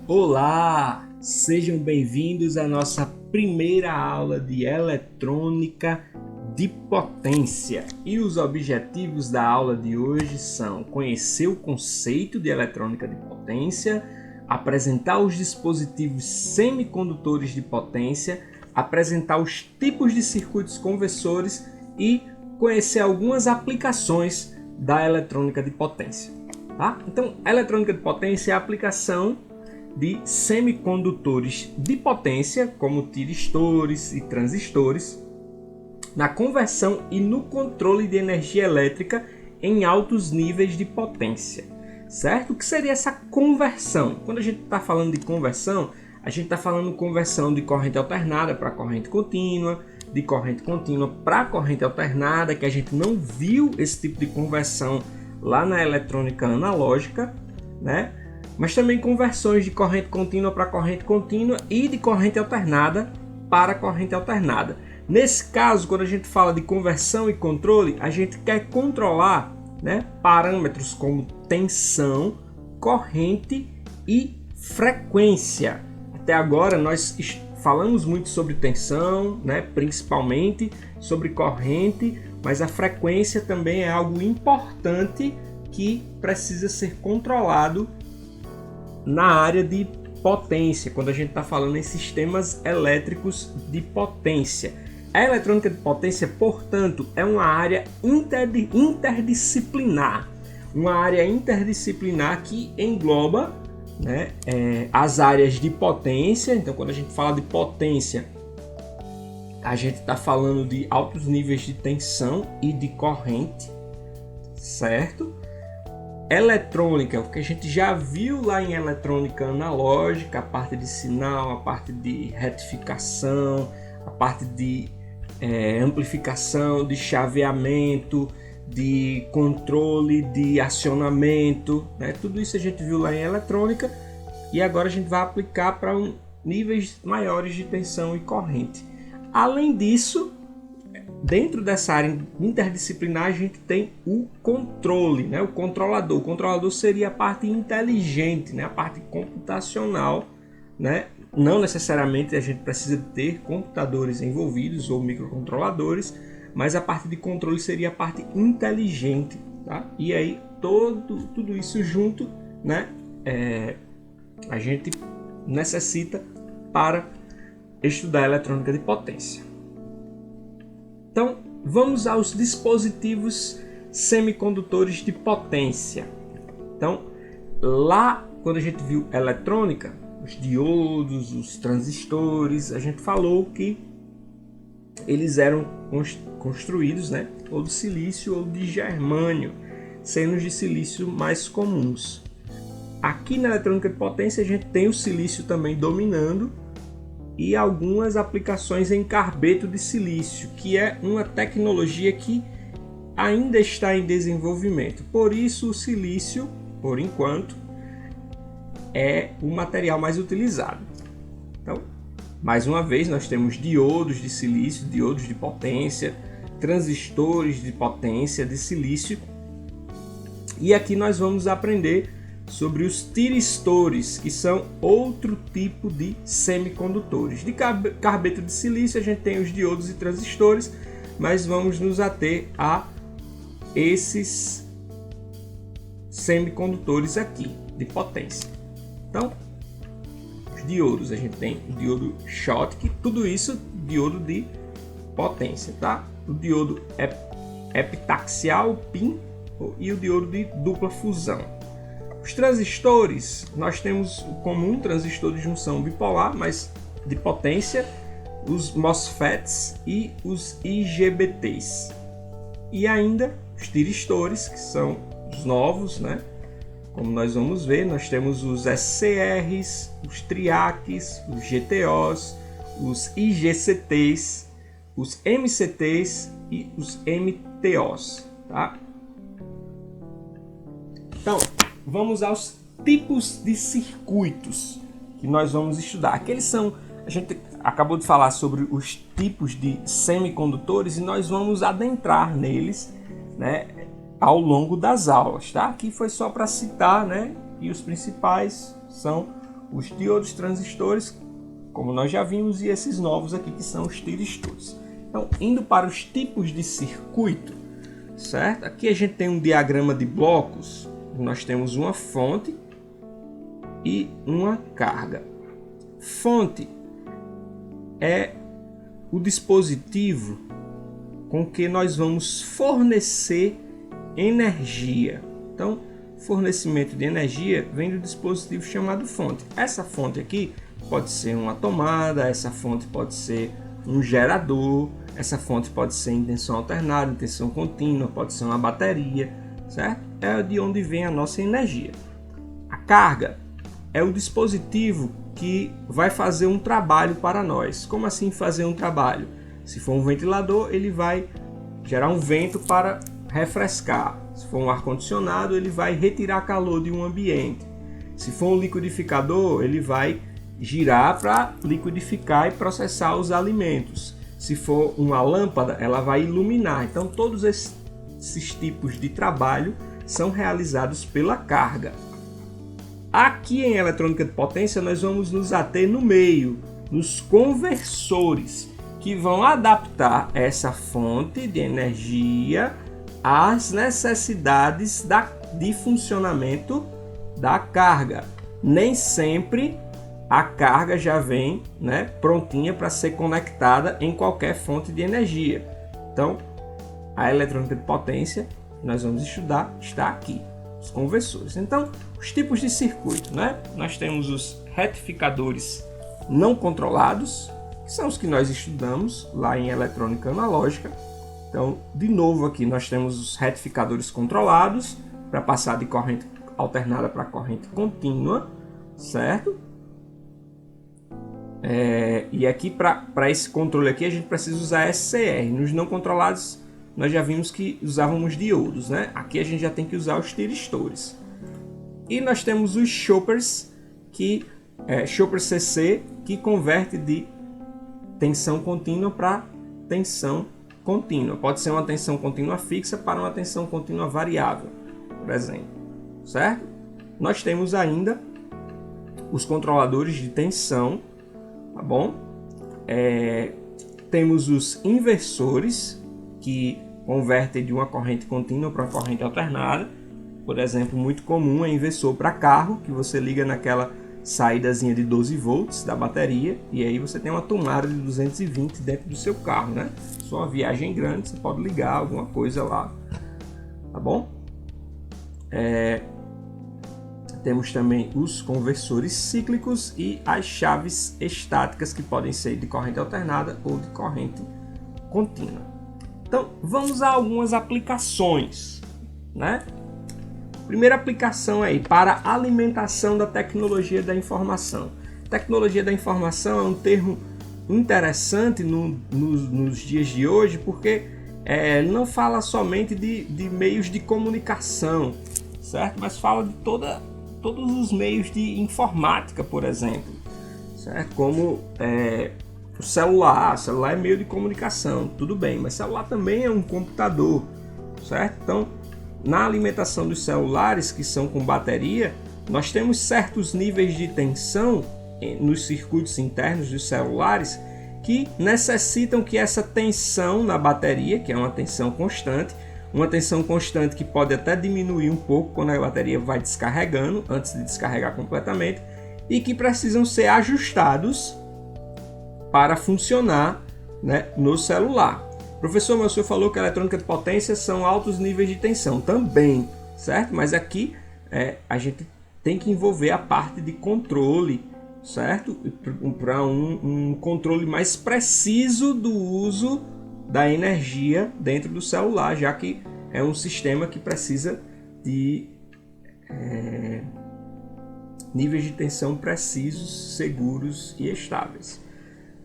Olá, sejam bem-vindos à nossa primeira aula de eletrônica de potência. E os objetivos da aula de hoje são conhecer o conceito de eletrônica de potência, apresentar os dispositivos semicondutores de potência, apresentar os tipos de circuitos conversores e conhecer algumas aplicações da eletrônica de potência. Tá? Então, a eletrônica de potência é a aplicação de semicondutores de potência, como tiristores e transistores, na conversão e no controle de energia elétrica em altos níveis de potência. Certo? O que seria essa conversão? Quando a gente está falando de conversão, a gente está falando de conversão de corrente alternada para corrente contínua, de corrente contínua para corrente alternada, que a gente não viu esse tipo de conversão lá na eletrônica analógica, né? Mas também conversões de corrente contínua para corrente contínua e de corrente alternada para corrente alternada. Nesse caso, quando a gente fala de conversão e controle, a gente quer controlar, né, parâmetros como tensão, corrente e frequência. Até agora nós falamos muito sobre tensão, né, principalmente sobre corrente, mas a frequência também é algo importante que precisa ser controlado na área de potência, quando a gente está falando em sistemas elétricos de potência. A eletrônica de potência, portanto, é uma área interdisciplinar, que engloba, né, as áreas de potência. Então, quando a gente fala de potência, a gente está falando de altos níveis de tensão e de corrente, certo? Eletrônica, o que a gente já viu lá em eletrônica analógica, a parte de sinal, a parte de retificação, a parte de amplificação, de chaveamento, de controle, de acionamento, né? Tudo isso a gente viu lá em eletrônica e agora a gente vai aplicar para níveis maiores de tensão e corrente. Além disso, dentro dessa área interdisciplinar, a gente tem o controle, né? O controlador. O controlador seria a parte inteligente, né? A parte computacional, né? Não necessariamente a gente precisa ter computadores envolvidos ou microcontroladores, mas a parte de controle seria a parte inteligente, tá? E aí tudo isso junto, né? A gente necessita para estudar eletrônica de potência. Então, vamos aos dispositivos semicondutores de potência. Então, lá quando a gente viu eletrônica, os diodos, os transistores, a gente falou que eles eram construídos, né, ou de silício ou de germânio, sendo os de silício mais comuns. Aqui na eletrônica de potência a gente tem o silício também dominando, e algumas aplicações em carbeto de silício, que é uma tecnologia que ainda está em desenvolvimento. Por isso o silício, por enquanto, é o material mais utilizado. Então, mais uma vez, nós temos diodos de silício, diodos de potência, transistores de potência de silício. E aqui nós vamos aprender sobre os tiristores, que são outro tipo de semicondutores. De carbeto de silício a gente tem os diodos e transistores, mas vamos nos ater a esses semicondutores aqui de potência. Então, os diodos, a gente tem o diodo Schottky, tudo isso diodo de potência, tá? O diodo epitaxial, PIN, e o diodo de dupla fusão. Os transistores, nós temos o comum transistor de junção bipolar, mas de potência, os MOSFETs e os IGBTs. E ainda os tiristores, que são os novos, né? Como nós vamos ver, nós temos os SCRs, os TRIACs, os GTOs, os IGCTs, os MCTs e os MTOs, tá? Então, vamos aos tipos de circuitos que nós vamos estudar. Aqueles são, a gente acabou de falar sobre os tipos de semicondutores e nós vamos adentrar neles, né, ao longo das aulas, tá? Aqui foi só para citar, né? E os principais são os diodos transistores, como nós já vimos, e esses novos aqui que são os tiristores. Então, indo para os tipos de circuito, certo? Aqui a gente tem um diagrama de blocos. Nós temos uma fonte e uma carga. Fonte é o dispositivo com que nós vamos fornecer energia. Então, fornecimento de energia vem do dispositivo chamado fonte. Essa fonte aqui pode ser uma tomada, essa fonte pode ser um gerador, essa fonte pode ser em tensão alternada, em tensão contínua, pode ser uma bateria, certo? É de onde vem a nossa energia. A carga é o dispositivo que vai fazer um trabalho para nós. Como assim fazer um trabalho? Se for um ventilador, ele vai gerar um vento para refrescar. Se for um ar-condicionado, ele vai retirar calor de um ambiente. Se for um liquidificador, ele vai girar para liquidificar e processar os alimentos. Se for uma lâmpada, ela vai iluminar. Então, todos esses tipos de trabalho são realizados pela carga. Aqui em eletrônica de potência, nós vamos nos ater no meio, nos conversores, que vão adaptar essa fonte de energia às necessidades de funcionamento da carga. Nem sempre a carga já vem, prontinha para ser conectada em qualquer fonte de energia. Então, a eletrônica de potência, nós vamos estudar, está aqui, os conversores. Então, os tipos de circuito, nós temos os retificadores não controlados, que são os que nós estudamos lá em eletrônica analógica. Então, de novo aqui nós temos os retificadores controlados para passar de corrente alternada para corrente contínua, certo? E aqui para esse controle aqui a gente precisa usar SCR. Nos não controlados nós já vimos que usávamos diodos, Aqui a gente já tem que usar os tiristores. E nós temos os choppers, chopper CC, que converte de tensão contínua para tensão contínua. Pode ser uma tensão contínua fixa para uma tensão contínua variável, por exemplo, certo? Nós temos ainda os controladores de tensão, tá bom? Temos os inversores, que convertem de uma corrente contínua para uma corrente alternada. Por exemplo, muito comum é inversor para carro, que você liga naquela saídazinha de 12 volts da bateria, e aí você tem uma tomada de 220 dentro do seu carro, Só uma viagem grande, você pode ligar alguma coisa lá, tá bom? Temos também os conversores cíclicos e as chaves estáticas, que podem ser de corrente alternada ou de corrente contínua. Então, vamos a algumas aplicações, Primeira aplicação aí, para alimentação da tecnologia da informação. Tecnologia da informação é um termo interessante nos dias de hoje, porque não fala somente de meios de comunicação, certo? Mas fala de todos os meios de informática, por exemplo, certo? Como o celular é meio de comunicação, tudo bem, mas celular também é um computador, certo? Então, na alimentação dos celulares, que são com bateria, nós temos certos níveis de tensão nos circuitos internos dos celulares que necessitam que essa tensão na bateria, que é uma tensão constante que pode até diminuir um pouco quando a bateria vai descarregando, antes de descarregar completamente, e que precisam ser ajustados para funcionar, no celular. Professor, mas o senhor falou que a eletrônica de potência são altos níveis de tensão. Também, certo? Mas aqui a gente tem que envolver a parte de controle, certo? Para um controle mais preciso do uso da energia dentro do celular, já que é um sistema que precisa de níveis de tensão precisos, seguros e estáveis.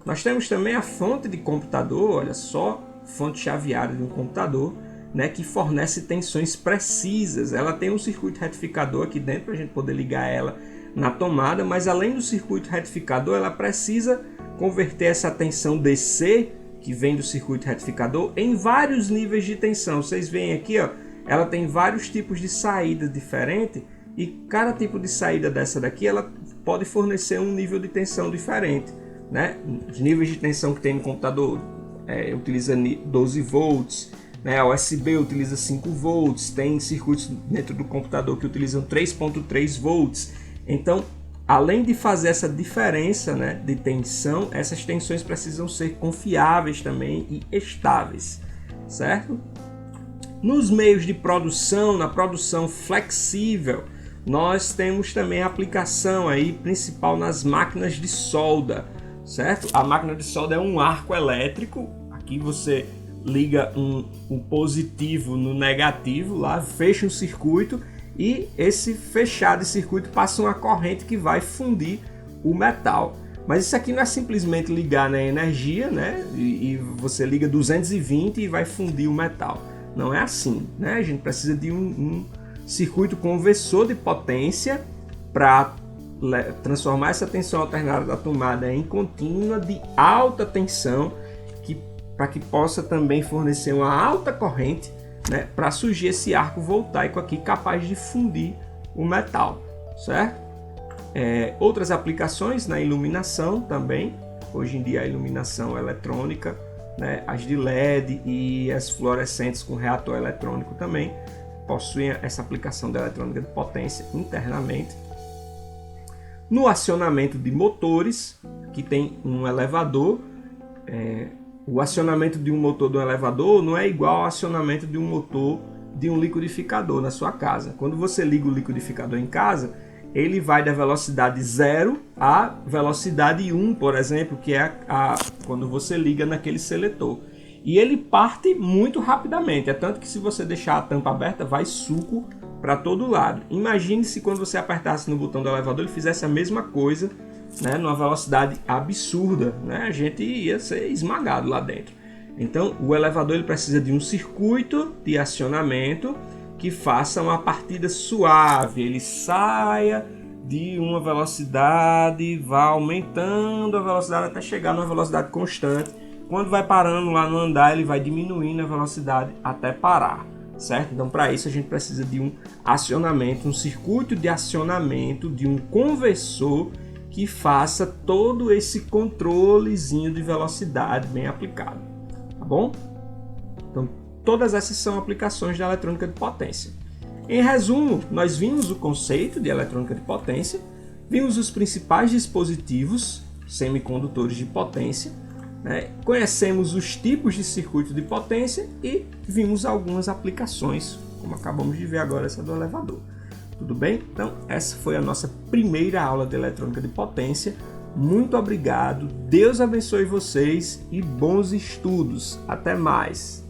Nós temos também a fonte de computador, olha só, fonte chaveada de um computador, que fornece tensões precisas. Ela tem um circuito retificador aqui dentro para a gente poder ligar ela na tomada, mas além do circuito retificador, ela precisa converter essa tensão DC, que vem do circuito retificador, em vários níveis de tensão. Vocês veem aqui, ela tem vários tipos de saída diferentes, e cada tipo de saída dessa daqui, ela pode fornecer um nível de tensão diferente, né? Os níveis de tensão que tem no computador utiliza 12 volts, né? A USB utiliza 5 volts, tem circuitos dentro do computador que utilizam 3.3 volts. Então, além de fazer essa diferença, né, de tensão, essas tensões precisam ser confiáveis também e estáveis, certo? Nos meios de produção, na produção flexível, nós temos também a aplicação aí principal nas máquinas de solda, certo? A máquina de solda é um arco elétrico. Aqui você liga um positivo no negativo, lá fecha um circuito e esse fechado de circuito passa uma corrente que vai fundir o metal. Mas isso aqui não é simplesmente ligar na energia, né? E você liga 220 e vai fundir o metal. Não é assim, né? A gente precisa de um circuito conversor de potência para transformar essa tensão alternada da tomada em contínua de alta tensão, para que possa também fornecer uma alta corrente, né, para surgir esse arco voltaico aqui capaz de fundir o metal, certo? Outras aplicações na iluminação também. Hoje em dia a iluminação eletrônica, né, as de LED e as fluorescentes com reator eletrônico também possuem essa aplicação da eletrônica de potência internamente. No acionamento de motores, que tem um elevador, o acionamento de um motor de um elevador não é igual ao acionamento de um motor de um liquidificador na sua casa. Quando você liga o liquidificador em casa, ele vai da velocidade 0 à velocidade 1, por exemplo, que é quando você liga naquele seletor. E ele parte muito rapidamente, é tanto que se você deixar a tampa aberta, vai suco para todo lado. Imagine se quando você apertasse no botão do elevador, ele fizesse a mesma coisa, né, numa velocidade absurda, né? A gente ia ser esmagado lá dentro. Então, o elevador ele precisa de um circuito de acionamento que faça uma partida suave, ele saia de uma velocidade, vá aumentando a velocidade até chegar numa velocidade constante. Quando vai parando lá no andar, ele vai diminuindo a velocidade até parar, certo? Então, para isso a gente precisa de um acionamento, um circuito de acionamento, de um conversor que faça todo esse controlezinho de velocidade bem aplicado, tá bom? Então, todas essas são aplicações da eletrônica de potência. Em resumo, nós vimos o conceito de eletrônica de potência, vimos os principais dispositivos semicondutores de potência, né? Conhecemos os tipos de circuito de potência e vimos algumas aplicações, como acabamos de ver agora essa do elevador. Tudo bem? Então, essa foi a nossa primeira aula de eletrônica de potência. Muito obrigado, Deus abençoe vocês e bons estudos. Até mais!